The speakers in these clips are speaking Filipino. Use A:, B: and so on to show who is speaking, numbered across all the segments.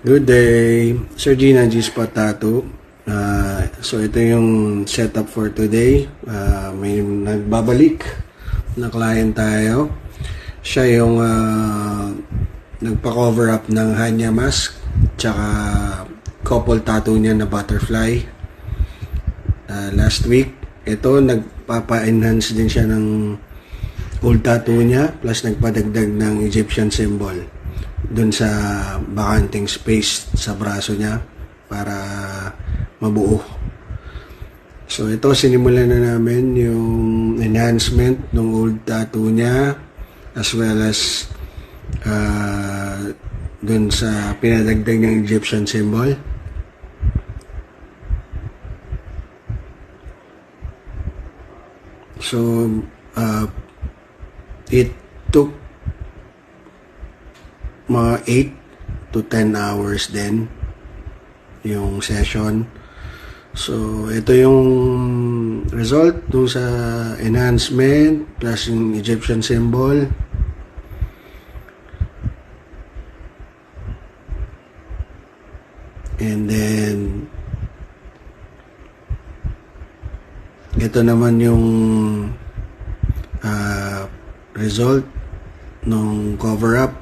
A: Good day, Sir Gina G-Spot Tattoo. So ito yung setup for today. May nagbabalik na client tayo. Siya yung nagpa-cover up ng Hanya mask tsaka couple tattoo niya na butterfly. Last week, ito nagpapa-enhance din siya ng old tattoo niya plus nagpadagdag ng Egyptian symbol dun sa bakanting space sa braso niya para mabuo. So ito, sinimulan na namin yung enhancement ng old tattoo niya as well as dun sa pinadagdag ng Egyptian symbol. So it took mga 8 to 10 hours din yung session. So ito yung result dun sa enhancement plus yung Egyptian symbol. And then ito naman yung result nung cover up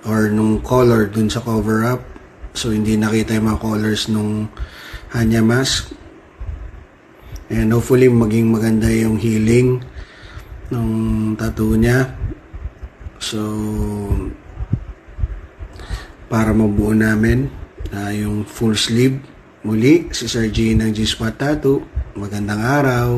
A: or nung color dun sa cover up. So hindi nakita yung mga colors nung Hanya mask. And hopefully maging maganda yung healing nung tattoo niya. So para mabuo namin yung full sleeve. Muli si Sir G ng G-Spot Tattoo. Magandang araw.